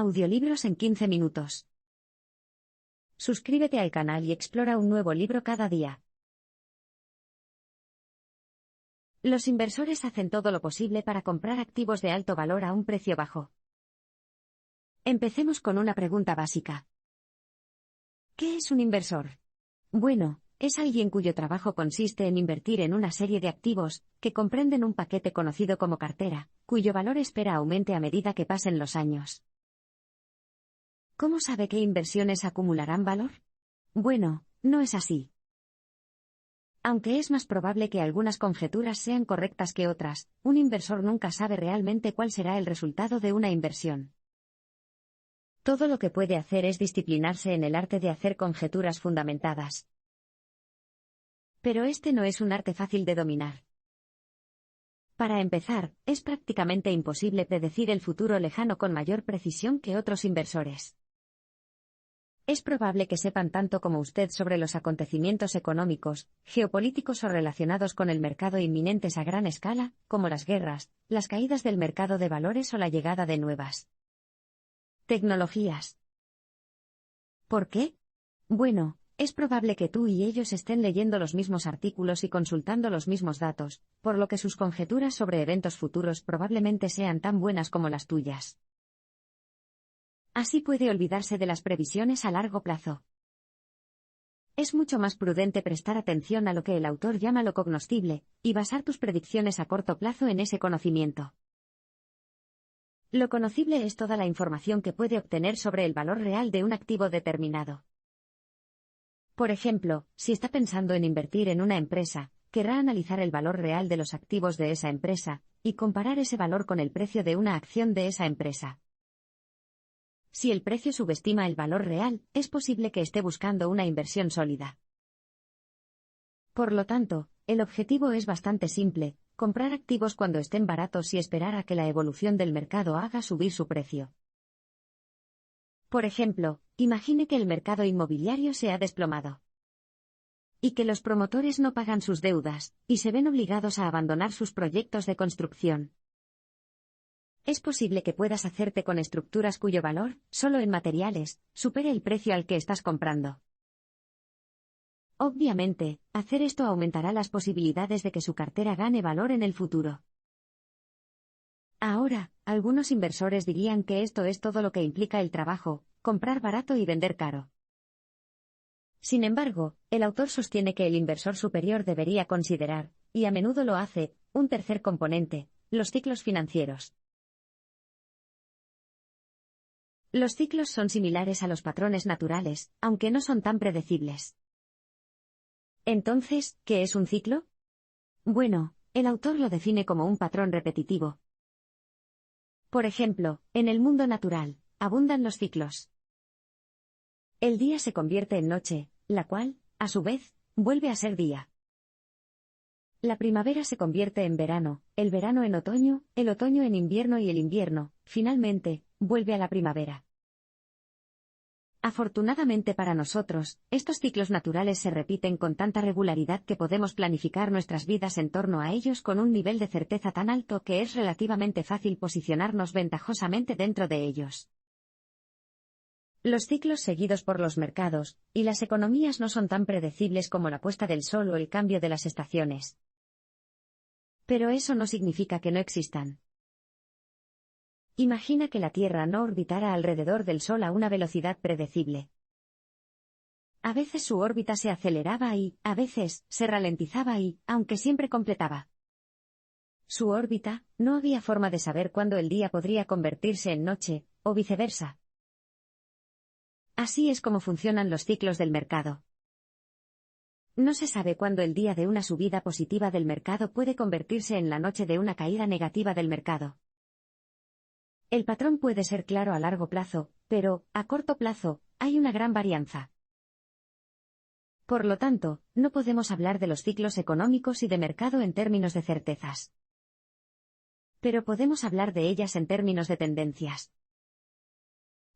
Audiolibros en 15 minutos. Suscríbete al canal y explora un nuevo libro cada día. Los inversores hacen todo lo posible para comprar activos de alto valor a un precio bajo. Empecemos con una pregunta básica. ¿Qué es un inversor? Bueno, es alguien cuyo trabajo consiste en invertir en una serie de activos, que comprenden un paquete conocido como cartera, cuyo valor espera aumente a medida que pasen los años. ¿Cómo sabe qué inversiones acumularán valor? Bueno, no es así. Aunque es más probable que algunas conjeturas sean correctas que otras, un inversor nunca sabe realmente cuál será el resultado de una inversión. Todo lo que puede hacer es disciplinarse en el arte de hacer conjeturas fundamentadas. Pero este no es un arte fácil de dominar. Para empezar, es prácticamente imposible predecir el futuro lejano con mayor precisión que otros inversores. Es probable que sepan tanto como usted sobre los acontecimientos económicos, geopolíticos o relacionados con el mercado inminentes a gran escala, como las guerras, las caídas del mercado de valores o la llegada de nuevas tecnologías. ¿Por qué? Bueno, es probable que tú y ellos estén leyendo los mismos artículos y consultando los mismos datos, por lo que sus conjeturas sobre eventos futuros probablemente sean tan buenas como las tuyas. Así puede olvidarse de las previsiones a largo plazo. Es mucho más prudente prestar atención a lo que el autor llama lo cognoscible, y basar tus predicciones a corto plazo en ese conocimiento. Lo conocible es toda la información que puede obtener sobre el valor real de un activo determinado. Por ejemplo, si está pensando en invertir en una empresa, querrá analizar el valor real de los activos de esa empresa, y comparar ese valor con el precio de una acción de esa empresa. Si el precio subestima el valor real, es posible que esté buscando una inversión sólida. Por lo tanto, el objetivo es bastante simple: comprar activos cuando estén baratos y esperar a que la evolución del mercado haga subir su precio. Por ejemplo, imagine que el mercado inmobiliario se ha desplomado y que los promotores no pagan sus deudas, y se ven obligados a abandonar sus proyectos de construcción. Es posible que puedas hacerte con estructuras cuyo valor, solo en materiales, supere el precio al que estás comprando. Obviamente, hacer esto aumentará las posibilidades de que su cartera gane valor en el futuro. Ahora, algunos inversores dirían que esto es todo lo que implica el trabajo: comprar barato y vender caro. Sin embargo, el autor sostiene que el inversor superior debería considerar, y a menudo lo hace, un tercer componente: los ciclos financieros. Los ciclos son similares a los patrones naturales, aunque no son tan predecibles. Entonces, ¿qué es un ciclo? Bueno, el autor lo define como un patrón repetitivo. Por ejemplo, en el mundo natural, abundan los ciclos. El día se convierte en noche, la cual, a su vez, vuelve a ser día. La primavera se convierte en verano, el verano en otoño, el otoño en invierno y el invierno, finalmente, vuelve a la primavera. Afortunadamente para nosotros, estos ciclos naturales se repiten con tanta regularidad que podemos planificar nuestras vidas en torno a ellos con un nivel de certeza tan alto que es relativamente fácil posicionarnos ventajosamente dentro de ellos. Los ciclos seguidos por los mercados y las economías no son tan predecibles como la puesta del sol o el cambio de las estaciones. Pero eso no significa que no existan. Imagina que la Tierra no orbitara alrededor del Sol a una velocidad predecible. A veces su órbita se aceleraba y, a veces, se ralentizaba y, aunque siempre completaba su órbita, no había forma de saber cuándo el día podría convertirse en noche, o viceversa. Así es como funcionan los ciclos del mercado. No se sabe cuándo el día de una subida positiva del mercado puede convertirse en la noche de una caída negativa del mercado. El patrón puede ser claro a largo plazo, pero, a corto plazo, hay una gran varianza. Por lo tanto, no podemos hablar de los ciclos económicos y de mercado en términos de certezas. Pero podemos hablar de ellas en términos de tendencias.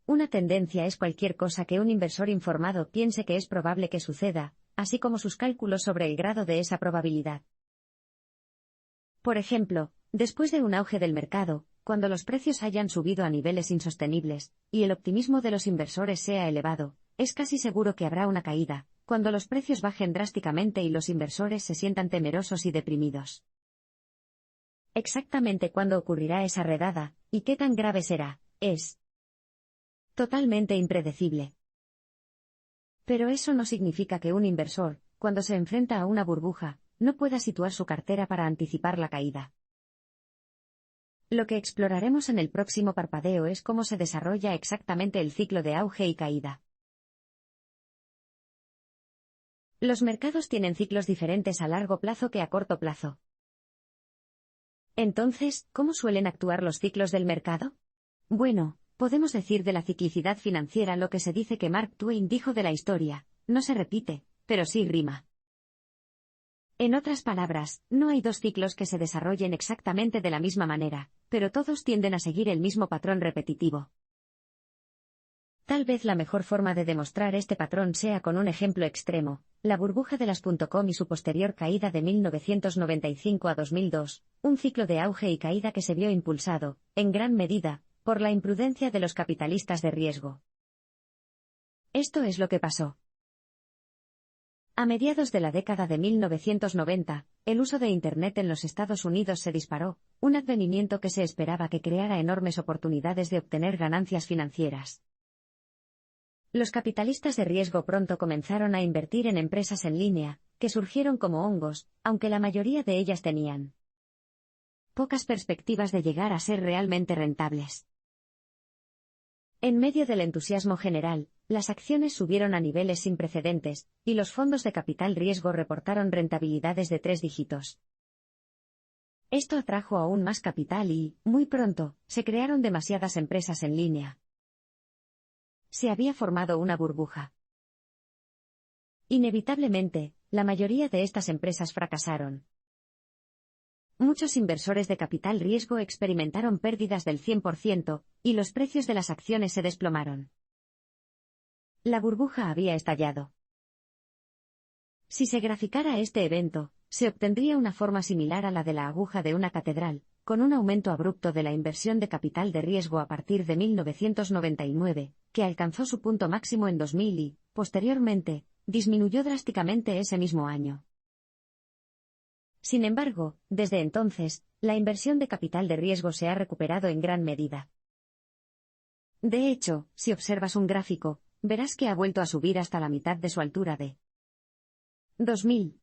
Una tendencia es cualquier cosa que un inversor informado piense que es probable que suceda, así como sus cálculos sobre el grado de esa probabilidad. Por ejemplo, después de un auge del mercado, cuando los precios hayan subido a niveles insostenibles, y el optimismo de los inversores sea elevado, es casi seguro que habrá una caída, cuando los precios bajen drásticamente y los inversores se sientan temerosos y deprimidos. Exactamente cuándo ocurrirá esa redada, y qué tan grave será, es totalmente impredecible. Pero eso no significa que un inversor, cuando se enfrenta a una burbuja, no pueda situar su cartera para anticipar la caída. Lo que exploraremos en el próximo parpadeo es cómo se desarrolla exactamente el ciclo de auge y caída. Los mercados tienen ciclos diferentes a largo plazo que a corto plazo. Entonces, ¿cómo suelen actuar los ciclos del mercado? Bueno, podemos decir de la ciclicidad financiera lo que se dice que Mark Twain dijo de la historia: no se repite, pero sí rima. En otras palabras, no hay dos ciclos que se desarrollen exactamente de la misma manera, pero todos tienden a seguir el mismo patrón repetitivo. Tal vez la mejor forma de demostrar este patrón sea con un ejemplo extremo: la burbuja de las .com y su posterior caída de 1995 a 2002, un ciclo de auge y caída que se vio impulsado, en gran medida, por la imprudencia de los capitalistas de riesgo. Esto es lo que pasó. A mediados de la década de 1990, el uso de Internet en los Estados Unidos se disparó, un advenimiento que se esperaba que creara enormes oportunidades de obtener ganancias financieras. Los capitalistas de riesgo pronto comenzaron a invertir en empresas en línea, que surgieron como hongos, aunque la mayoría de ellas tenían pocas perspectivas de llegar a ser realmente rentables. En medio del entusiasmo general, las acciones subieron a niveles sin precedentes, y los fondos de capital riesgo reportaron rentabilidades de 3 dígitos. Esto atrajo aún más capital y, muy pronto, se crearon demasiadas empresas en línea. Se había formado una burbuja. Inevitablemente, la mayoría de estas empresas fracasaron. Muchos inversores de capital riesgo experimentaron pérdidas del 100%, y los precios de las acciones se desplomaron. La burbuja había estallado. Si se graficara este evento, se obtendría una forma similar a la de la aguja de una catedral, con un aumento abrupto de la inversión de capital de riesgo a partir de 1999, que alcanzó su punto máximo en 2000 y, posteriormente, disminuyó drásticamente ese mismo año. Sin embargo, desde entonces, la inversión de capital de riesgo se ha recuperado en gran medida. De hecho, si observas un gráfico, verás que ha vuelto a subir hasta la mitad de su altura de 2000.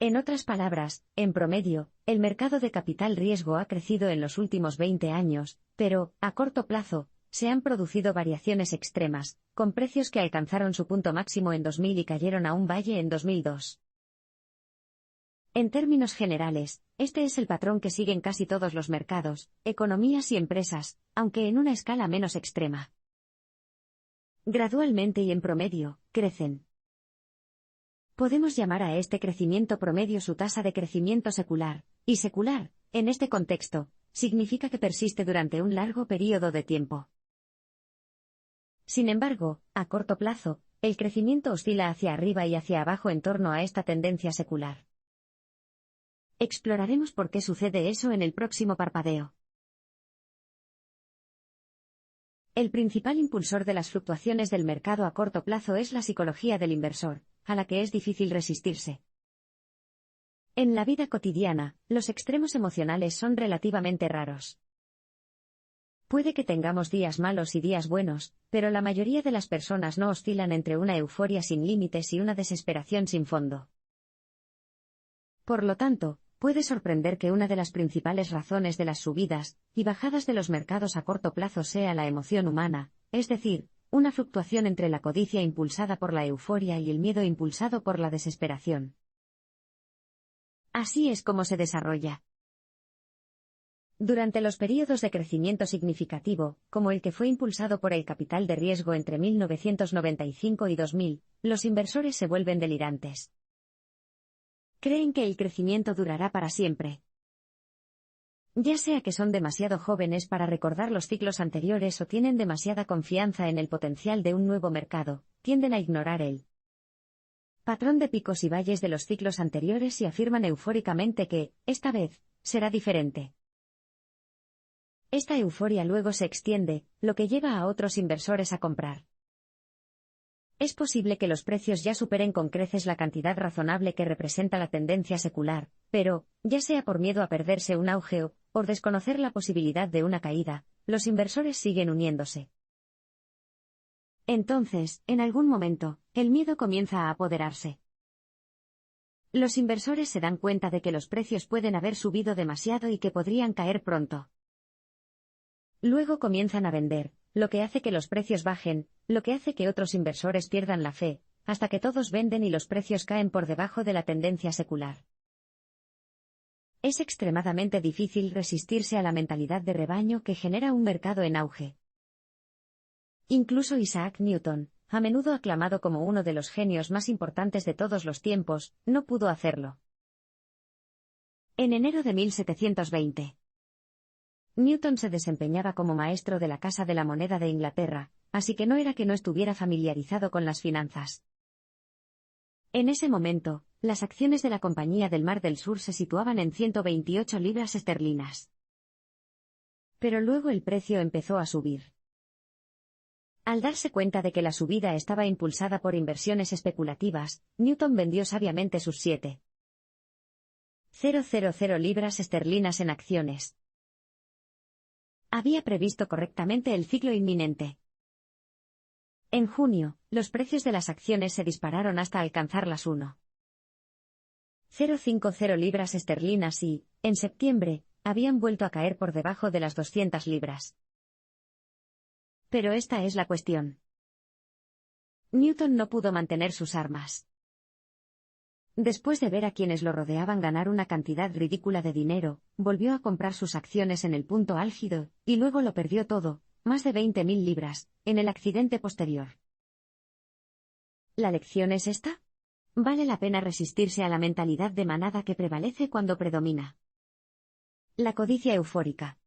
En otras palabras, en promedio, el mercado de capital riesgo ha crecido en los últimos 20 años, pero, a corto plazo, se han producido variaciones extremas, con precios que alcanzaron su punto máximo en 2000 y cayeron a un valle en 2002. En términos generales, este es el patrón que siguen casi todos los mercados, economías y empresas, aunque en una escala menos extrema. Gradualmente y en promedio, crecen. Podemos llamar a este crecimiento promedio su tasa de crecimiento secular, y secular, en este contexto, significa que persiste durante un largo periodo de tiempo. Sin embargo, a corto plazo, el crecimiento oscila hacia arriba y hacia abajo en torno a esta tendencia secular. Exploraremos por qué sucede eso en el próximo parpadeo. El principal impulsor de las fluctuaciones del mercado a corto plazo es la psicología del inversor, a la que es difícil resistirse. En la vida cotidiana, los extremos emocionales son relativamente raros. Puede que tengamos días malos y días buenos, pero la mayoría de las personas no oscilan entre una euforia sin límites y una desesperación sin fondo. Por lo tanto, puede sorprender que una de las principales razones de las subidas y bajadas de los mercados a corto plazo sea la emoción humana, es decir, una fluctuación entre la codicia impulsada por la euforia y el miedo impulsado por la desesperación. Así es como se desarrolla. Durante los períodos de crecimiento significativo, como el que fue impulsado por el capital de riesgo entre 1995 y 2000, los inversores se vuelven delirantes. Creen que el crecimiento durará para siempre. Ya sea que son demasiado jóvenes para recordar los ciclos anteriores o tienen demasiada confianza en el potencial de un nuevo mercado, tienden a ignorar el patrón de picos y valles de los ciclos anteriores y afirman eufóricamente que, esta vez, será diferente. Esta euforia luego se extiende, lo que lleva a otros inversores a comprar. Es posible que los precios ya superen con creces la cantidad razonable que representa la tendencia secular, pero, ya sea por miedo a perderse un auge o por desconocer la posibilidad de una caída, los inversores siguen uniéndose. Entonces, en algún momento, el miedo comienza a apoderarse. Los inversores se dan cuenta de que los precios pueden haber subido demasiado y que podrían caer pronto. Luego comienzan a vender, lo que hace que los precios bajen, lo que hace que otros inversores pierdan la fe, hasta que todos venden y los precios caen por debajo de la tendencia secular. Es extremadamente difícil resistirse a la mentalidad de rebaño que genera un mercado en auge. Incluso Isaac Newton, a menudo aclamado como uno de los genios más importantes de todos los tiempos, no pudo hacerlo. En enero de 1720, Newton se desempeñaba como maestro de la Casa de la Moneda de Inglaterra, así que no era que no estuviera familiarizado con las finanzas. En ese momento, las acciones de la Compañía del Mar del Sur se situaban en 128 libras esterlinas. Pero luego el precio empezó a subir. Al darse cuenta de que la subida estaba impulsada por inversiones especulativas, Newton vendió sabiamente sus 7,000 libras esterlinas en acciones. Había previsto correctamente el ciclo inminente. En junio, los precios de las acciones se dispararon hasta alcanzar las 1,050 libras esterlinas y, en septiembre, habían vuelto a caer por debajo de las 200 libras. Pero esta es la cuestión. Newton no pudo mantener sus armas. Después de ver a quienes lo rodeaban ganar una cantidad ridícula de dinero, volvió a comprar sus acciones en el punto álgido, y luego lo perdió todo, más de 20.000 libras, en el accidente posterior. ¿La lección es esta? Vale la pena resistirse a la mentalidad de manada que prevalece cuando predomina la codicia eufórica.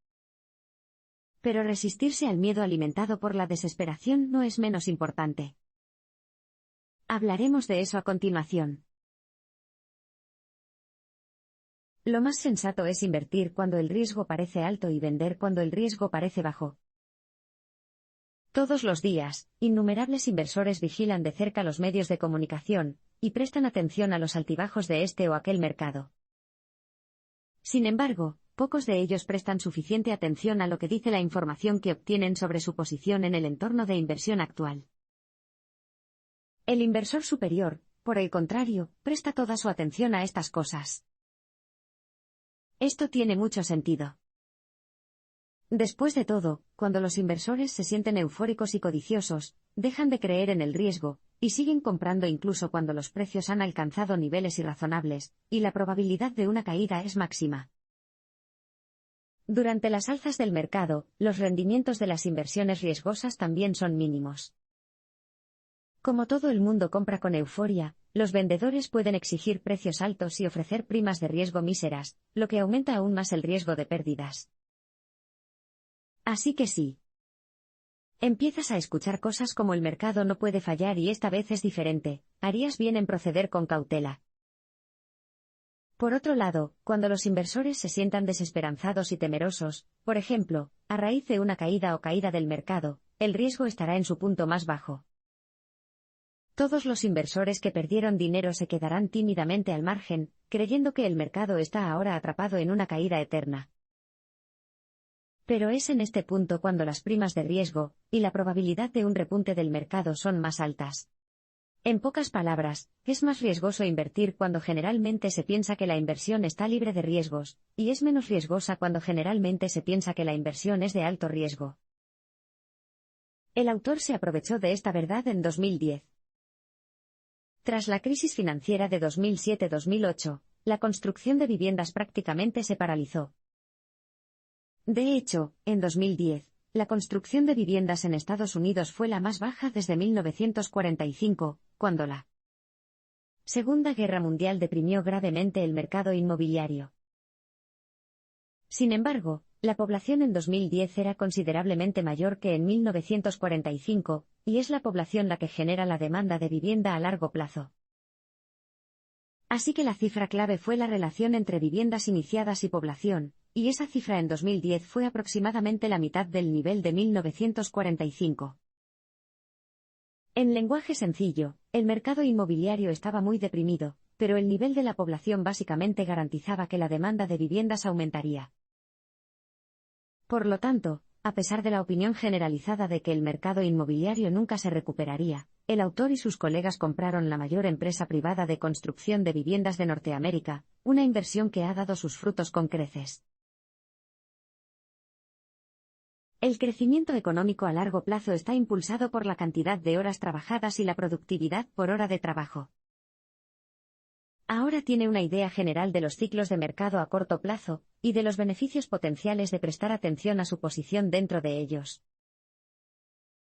Pero resistirse al miedo alimentado por la desesperación no es menos importante. Hablaremos de eso a continuación. Lo más sensato es invertir cuando el riesgo parece alto y vender cuando el riesgo parece bajo. Todos los días, innumerables inversores vigilan de cerca los medios de comunicación, y prestan atención a los altibajos de este o aquel mercado. Sin embargo, pocos de ellos prestan suficiente atención a lo que dice la información que obtienen sobre su posición en el entorno de inversión actual. El inversor superior, por el contrario, presta toda su atención a estas cosas. Esto tiene mucho sentido. Después de todo, cuando los inversores se sienten eufóricos y codiciosos, dejan de creer en el riesgo, y siguen comprando incluso cuando los precios han alcanzado niveles irrazonables, y la probabilidad de una caída es máxima. Durante las alzas del mercado, los rendimientos de las inversiones riesgosas también son mínimos. Como todo el mundo compra con euforia, los vendedores pueden exigir precios altos y ofrecer primas de riesgo míseras, lo que aumenta aún más el riesgo de pérdidas. Así que sí. Empiezas a escuchar cosas como el mercado no puede fallar y esta vez es diferente, harías bien en proceder con cautela. Por otro lado, cuando los inversores se sientan desesperanzados y temerosos, por ejemplo, a raíz de una caída o caída del mercado, el riesgo estará en su punto más bajo. Todos los inversores que perdieron dinero se quedarán tímidamente al margen, creyendo que el mercado está ahora atrapado en una caída eterna. Pero es en este punto cuando las primas de riesgo, y la probabilidad de un repunte del mercado son más altas. En pocas palabras, es más riesgoso invertir cuando generalmente se piensa que la inversión está libre de riesgos, y es menos riesgosa cuando generalmente se piensa que la inversión es de alto riesgo. El autor se aprovechó de esta verdad en 2010. Tras la crisis financiera de 2007-2008, la construcción de viviendas prácticamente se paralizó. De hecho, en 2010, la construcción de viviendas en Estados Unidos fue la más baja desde 1945, cuando la Segunda Guerra Mundial deprimió gravemente el mercado inmobiliario. Sin embargo, la población en 2010 era considerablemente mayor que en 1945, y es la población la que genera la demanda de vivienda a largo plazo. Así que la cifra clave fue la relación entre viviendas iniciadas y población, y esa cifra en 2010 fue aproximadamente la mitad del nivel de 1945. En lenguaje sencillo, el mercado inmobiliario estaba muy deprimido, pero el nivel de la población básicamente garantizaba que la demanda de viviendas aumentaría. Por lo tanto, a pesar de la opinión generalizada de que el mercado inmobiliario nunca se recuperaría, el autor y sus colegas compraron la mayor empresa privada de construcción de viviendas de Norteamérica, una inversión que ha dado sus frutos con creces. El crecimiento económico a largo plazo está impulsado por la cantidad de horas trabajadas y la productividad por hora de trabajo. Ahora tiene una idea general de los ciclos de mercado a corto plazo, y de los beneficios potenciales de prestar atención a su posición dentro de ellos.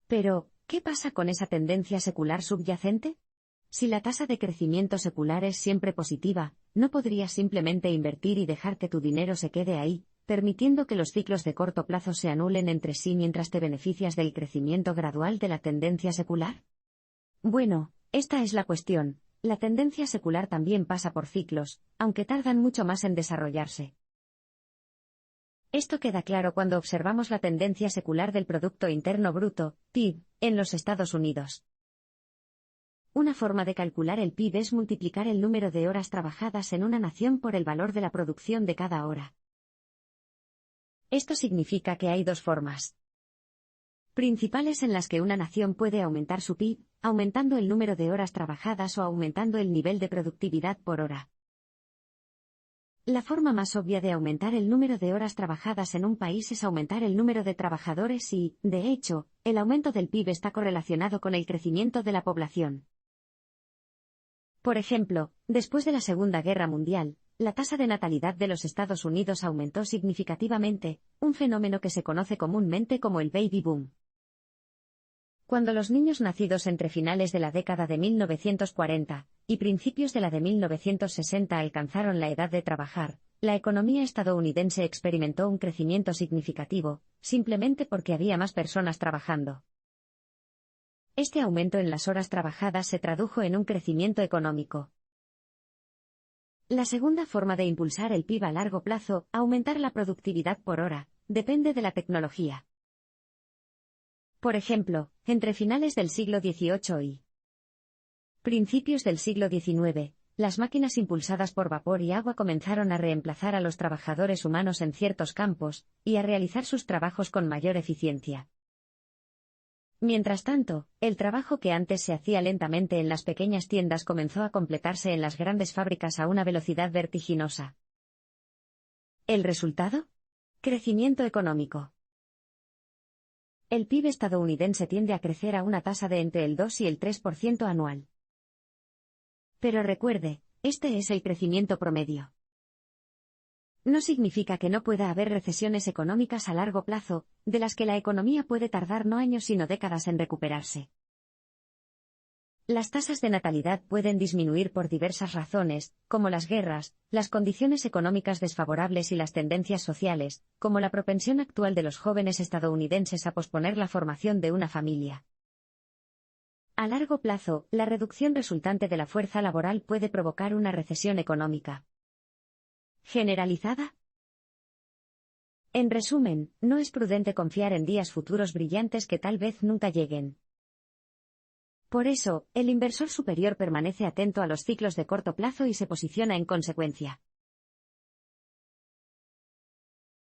Pero, ¿qué pasa con esa tendencia secular subyacente? Si la tasa de crecimiento secular es siempre positiva, ¿no podrías simplemente invertir y dejar que tu dinero se quede ahí, permitiendo que los ciclos de corto plazo se anulen entre sí mientras te beneficias del crecimiento gradual de la tendencia secular? Bueno, esta es la cuestión. La tendencia secular también pasa por ciclos, aunque tardan mucho más en desarrollarse. Esto queda claro cuando observamos la tendencia secular del Producto Interno Bruto, PIB, en los Estados Unidos. Una forma de calcular el PIB es multiplicar el número de horas trabajadas en una nación por el valor de la producción de cada hora. Esto significa que hay dos formas principales en las que una nación puede aumentar su PIB, aumentando el número de horas trabajadas o aumentando el nivel de productividad por hora. La forma más obvia de aumentar el número de horas trabajadas en un país es aumentar el número de trabajadores y, de hecho, el aumento del PIB está correlacionado con el crecimiento de la población. Por ejemplo, después de la Segunda Guerra Mundial, la tasa de natalidad de los Estados Unidos aumentó significativamente, un fenómeno que se conoce comúnmente como el baby boom. Cuando los niños nacidos entre finales de la década de 1940 y principios de la de 1960 alcanzaron la edad de trabajar, la economía estadounidense experimentó un crecimiento significativo, simplemente porque había más personas trabajando. Este aumento en las horas trabajadas se tradujo en un crecimiento económico. La segunda forma de impulsar el PIB a largo plazo, aumentar la productividad por hora, depende de la tecnología. Por ejemplo, entre finales del siglo XVIII y principios del siglo XIX, las máquinas impulsadas por vapor y agua comenzaron a reemplazar a los trabajadores humanos en ciertos campos, y a realizar sus trabajos con mayor eficiencia. Mientras tanto, el trabajo que antes se hacía lentamente en las pequeñas tiendas comenzó a completarse en las grandes fábricas a una velocidad vertiginosa. ¿El resultado? Crecimiento económico. El PIB estadounidense tiende a crecer a una tasa de entre el 2 y el 3% anual. Pero recuerde, este es el crecimiento promedio. No significa que no pueda haber recesiones económicas a largo plazo, de las que la economía puede tardar no años sino décadas en recuperarse. Las tasas de natalidad pueden disminuir por diversas razones, como las guerras, las condiciones económicas desfavorables y las tendencias sociales, como la propensión actual de los jóvenes estadounidenses a posponer la formación de una familia. A largo plazo, la reducción resultante de la fuerza laboral puede provocar una recesión económica generalizada. En resumen, no es prudente confiar en días futuros brillantes que tal vez nunca lleguen. Por eso, el inversor superior permanece atento a los ciclos de corto plazo y se posiciona en consecuencia.